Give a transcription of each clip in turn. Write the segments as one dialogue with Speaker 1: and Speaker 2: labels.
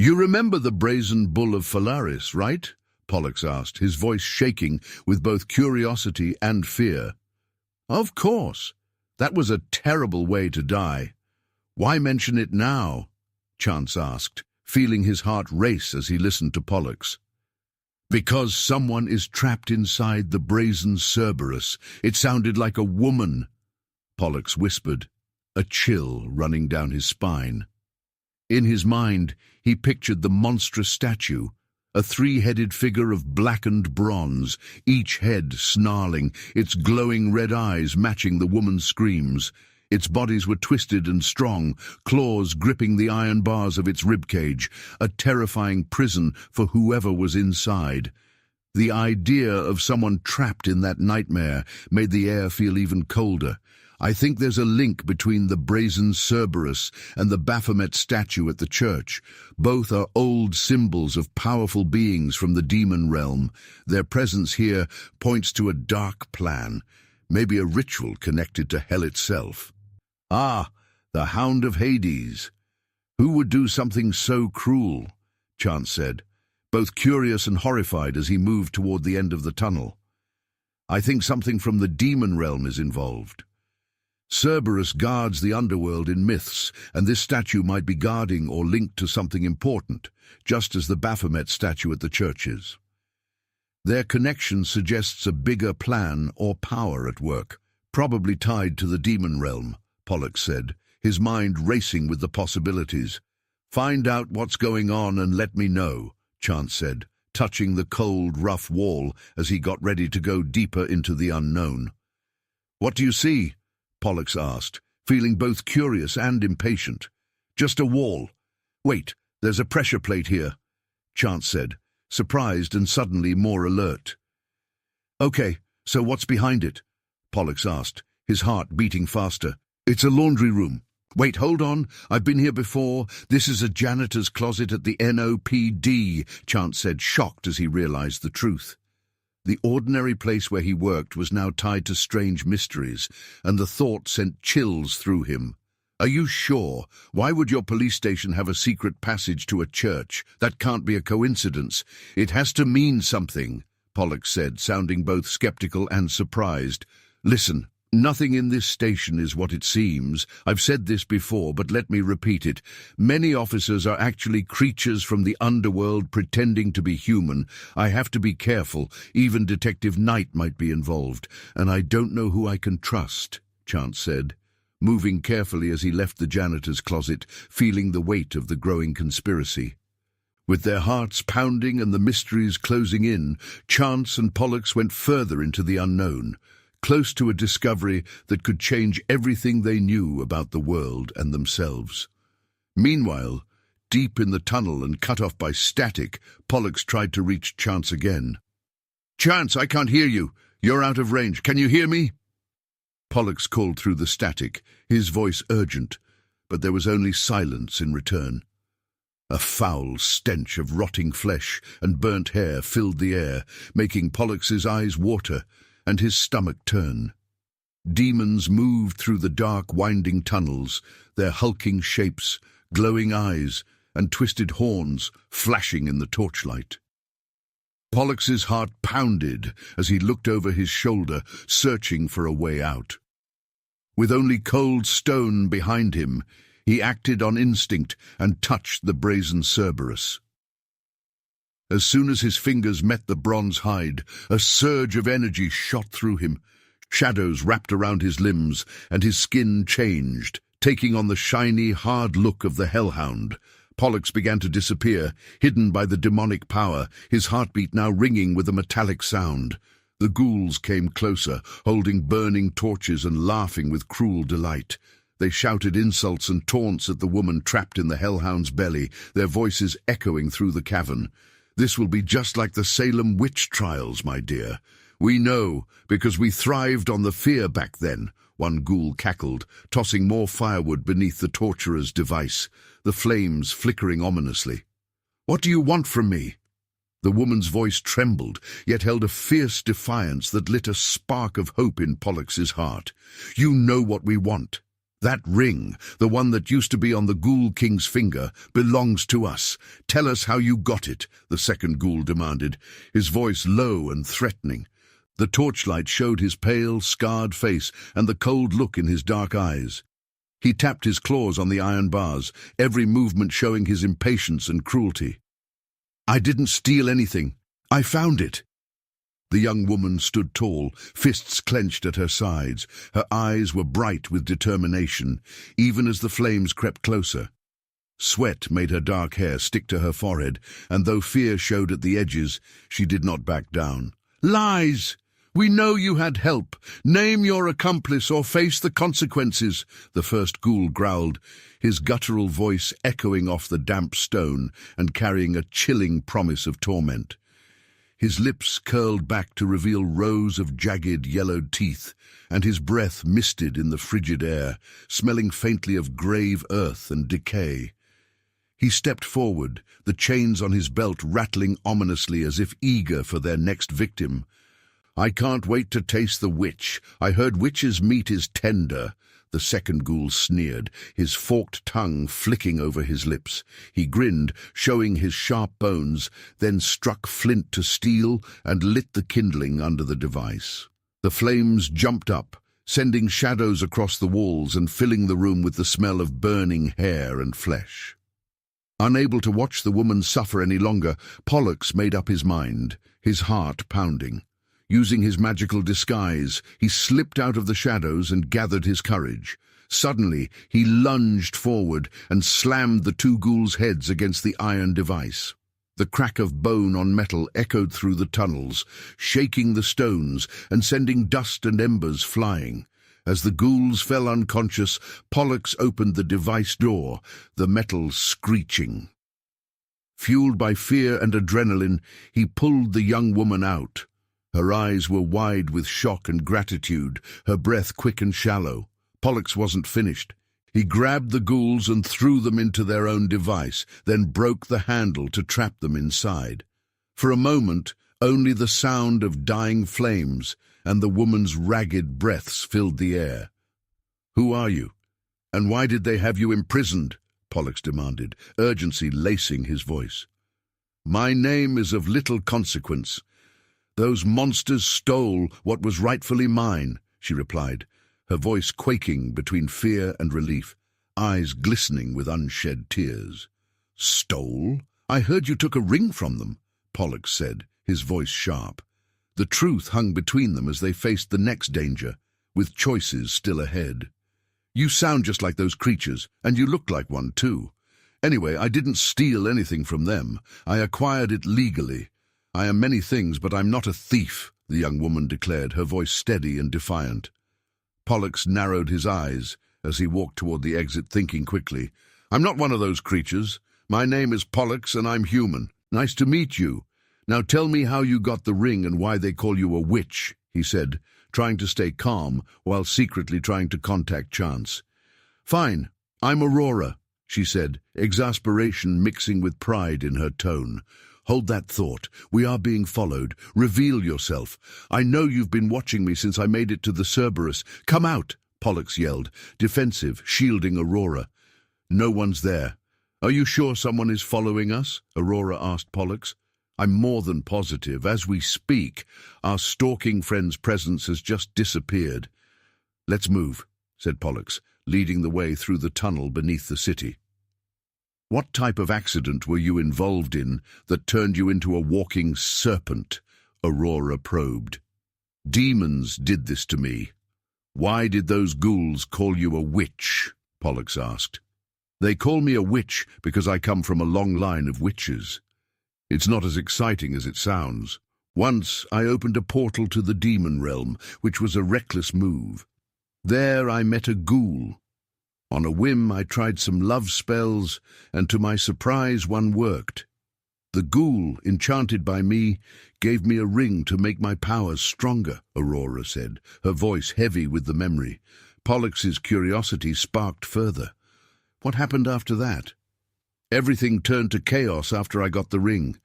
Speaker 1: "You remember the brazen bull of Phalaris, right?" Pollux asked, his voice shaking with both curiosity and fear. "Of course. That was a terrible way to die." "Why mention it now?" Chance asked, feeling his heart race as he listened to Pollux. "Because someone is trapped inside the Brazen Cerberus. It sounded like a woman," Pollux whispered, a chill running down his spine. In his mind, he pictured the monstrous statue, a three-headed figure of blackened bronze, each head snarling, its glowing red eyes matching the woman's screams. Its bodies were twisted and strong, claws gripping the iron bars of its ribcage, a terrifying prison for whoever was inside. The idea of someone trapped in that nightmare made the air feel even colder. "I think there's a link between the Brazen Cerberus and the Baphomet statue at the church. Both are old symbols of powerful beings from the demon realm. Their presence here points to a dark plan, maybe a ritual connected to hell itself." "Ah, the Hound of Hades. Who would do something so cruel?" Chance said, both curious and horrified as he moved toward the end of the tunnel. "I think something from the demon realm is involved. Cerberus guards the underworld in myths, and this statue might be guarding or linked to something important, just as the Baphomet statue at the church is. Their connection suggests a bigger plan or power at work, probably tied to the demon realm," Pollux said, his mind racing with the possibilities. "Find out what's going on and let me know," Chance said, touching the cold, rough wall as he got ready to go deeper into the unknown. "What do you see?" Pollux asked, feeling both curious and impatient. "Just a wall. Wait, there's a pressure plate here," Chance said, surprised and suddenly more alert. "Okay, so what's behind it?" Pollux asked, his heart beating faster. "It's a laundry room. Wait, hold on. I've been here before. This is a janitor's closet at the NOPD, Chance said, shocked as he realized the truth. The ordinary place where he worked was now tied to strange mysteries, and the thought sent chills through him. "Are you sure? Why would your police station have a secret passage to a church? That can't be a coincidence. It has to mean something," Pollux said, sounding both skeptical and surprised. "Listen. Nothing in this station is what it seems. I've said this before, but let me repeat it. Many officers are actually creatures from the underworld pretending to be human. I have to be careful. Even Detective Knight might be involved, and I don't know who I can trust," Chance said, moving carefully as he left the janitor's closet, feeling the weight of the growing conspiracy. With their hearts pounding and the mysteries closing in, Chance and Pollux went further into the unknown, close to a discovery that could change everything they knew about the world and themselves. Meanwhile, deep in the tunnel and cut off by static, Pollux tried to reach Chance again. "Chance, I can't hear you. You're out of range. Can you hear me?" Pollux called through the static, his voice urgent, but there was only silence in return. A foul stench of rotting flesh and burnt hair filled the air, making Pollux's eyes water and his stomach turn. Demons moved through the dark, winding tunnels, their hulking shapes, glowing eyes, and twisted horns flashing in the torchlight. Pollux's heart pounded as he looked over his shoulder, searching for a way out. With only cold stone behind him, he acted on instinct and touched the Brazen Cerberus. As soon as his fingers met the bronze hide, a surge of energy shot through him. Shadows wrapped around his limbs, and his skin changed, taking on the shiny, hard look of the hellhound. Pollux began to disappear, hidden by the demonic power, his heartbeat now ringing with a metallic sound. The ghouls came closer, holding burning torches and laughing with cruel delight. They shouted insults and taunts at the woman trapped in the hellhound's belly, their voices echoing through the cavern. "This will be just like the Salem witch trials, my dear. We know, because we thrived on the fear back then," one ghoul cackled, tossing more firewood beneath the torturer's device, the flames flickering ominously. "What do you want from me?" The woman's voice trembled, yet held a fierce defiance that lit a spark of hope in Pollux's heart. "You know what we want. That ring, the one that used to be on the Ghoul King's finger, belongs to us. Tell us how you got it, the second ghoul demanded, his voice low and threatening. The torchlight showed his pale, scarred face and the cold look in his dark eyes. He tapped his claws on the iron bars, every movement showing his impatience and cruelty. I didn't steal anything. I found it. The young woman stood tall, fists clenched at her sides. Her eyes were bright with determination, even as the flames crept closer. Sweat made her dark hair stick to her forehead, and though fear showed at the edges, she did not back down. Lies! We know you had help. Name your accomplice or face the consequences, the first ghoul growled, his guttural voice echoing off the damp stone and carrying a chilling promise of torment. His lips curled back to reveal rows of jagged, yellowed teeth, and his breath misted in the frigid air, smelling faintly of grave earth and decay. He stepped forward, the chains on his belt rattling ominously as if eager for their next victim. I can't wait to taste the witch. I heard witch's meat is tender, the second ghoul sneered, his forked tongue flicking over his lips. He grinned, showing his sharp bones, then struck flint to steel and lit the kindling under the device. The flames jumped up, sending shadows across the walls and filling the room with the smell of burning hair and flesh. Unable to watch the woman suffer any longer, Pollux made up his mind, his heart pounding. Using his magical disguise, he slipped out of the shadows and gathered his courage. Suddenly, he lunged forward and slammed the two ghouls' heads against the iron device. The crack of bone on metal echoed through the tunnels, shaking the stones and sending dust and embers flying. As the ghouls fell unconscious, Pollux opened the device door, the metal screeching. Fueled by fear and adrenaline, he pulled the young woman out. Her eyes were wide with shock and gratitude, her breath quick and shallow. Pollux wasn't finished. He grabbed the ghouls and threw them into their own device, then broke the handle to trap them inside. For a moment, only the sound of dying flames and the woman's ragged breaths filled the air. Who are you? And why did they have you imprisoned? Pollux demanded, urgency lacing his voice. My name is of little consequence. Those monsters stole what was rightfully mine, she replied, her voice quaking between fear and relief, eyes glistening with unshed tears. Stole? I heard you took a ring from them, Pollux said, his voice sharp. The truth hung between them as they faced the next danger, with choices still ahead. You sound just like those creatures, and you look like one too. Anyway, I didn't steal anything from them. I acquired it legally. I am many things, but I'm not a thief, the young woman declared, her voice steady and defiant. Pollux narrowed his eyes as he walked toward the exit, thinking quickly. I'm not one of those creatures. My name is Pollux, and I'm human. Nice to meet you. Now tell me how you got the ring and why they call you a witch, he said, trying to stay calm while secretly trying to contact Chance. Fine, I'm Aurora, she said, exasperation mixing with pride in her tone. Hold that thought. We are being followed. Reveal yourself. I know you've been watching me since I made it to the Cerberus. Come out, Pollux yelled, defensive, shielding Aurora. No one's there. Are you sure someone is following us? Aurora asked Pollux. I'm more than positive. As we speak, our stalking friend's presence has just disappeared. Let's move, said Pollux, leading the way through the tunnel beneath the city. What type of accident were you involved in that turned you into a walking serpent? Aurora probed. Demons did this to me. Why did those ghouls call you a witch? Pollux asked. They call me a witch because I come from a long line of witches. It's not as exciting as it sounds. Once I opened a portal to the demon realm, which was a reckless move. There I met a ghoul. On a whim I tried some love spells, and to my surprise one worked. The ghoul, enchanted by me, gave me a ring to make my powers stronger, Aurora said, her voice heavy with the memory. Pollux's curiosity sparked further. What happened after that? Everything turned to chaos after I got the ring.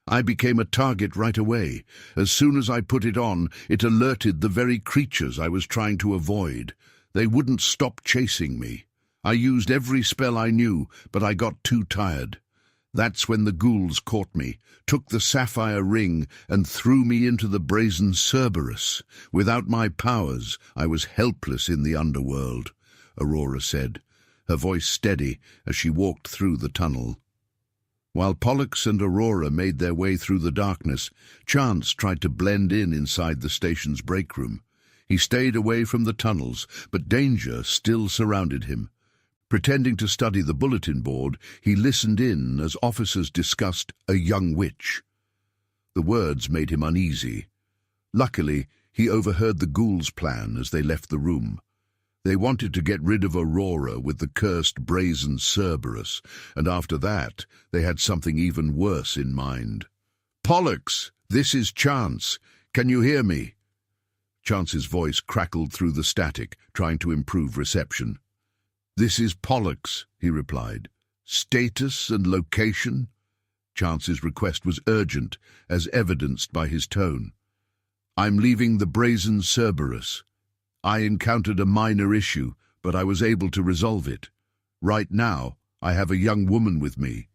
Speaker 1: I became a target right away. As soon as I put it on, it alerted the very creatures I was trying to avoid. They wouldn't stop chasing me. I used every spell I knew, but I got too tired. That's when the ghouls caught me, took the sapphire ring, and threw me into the Brazen Cerberus. Without my powers, I was helpless in the underworld, Aurora said, her voice steady as she walked through the tunnel. While Pollux and Aurora made their way through the darkness, Chance tried to blend in inside the station's break room. He stayed away from the tunnels, but danger still surrounded him. Pretending to study the bulletin board, he listened in as officers discussed a young witch. The words made him uneasy. Luckily, he overheard the ghouls' plan as they left the room. They wanted to get rid of Aurora with the cursed Brazen Cerberus, and after that, they had something even worse in mind. "Pollux, this is Chance. Can you hear me?" Chance's voice crackled through the static, trying to improve reception. "This is Pollux," he replied. "Status and location?" Chance's request was urgent, as evidenced by his tone. "I'm leaving the Brazen Cerberus. I encountered a minor issue, but I was able to resolve it. Right now, I have a young woman with me.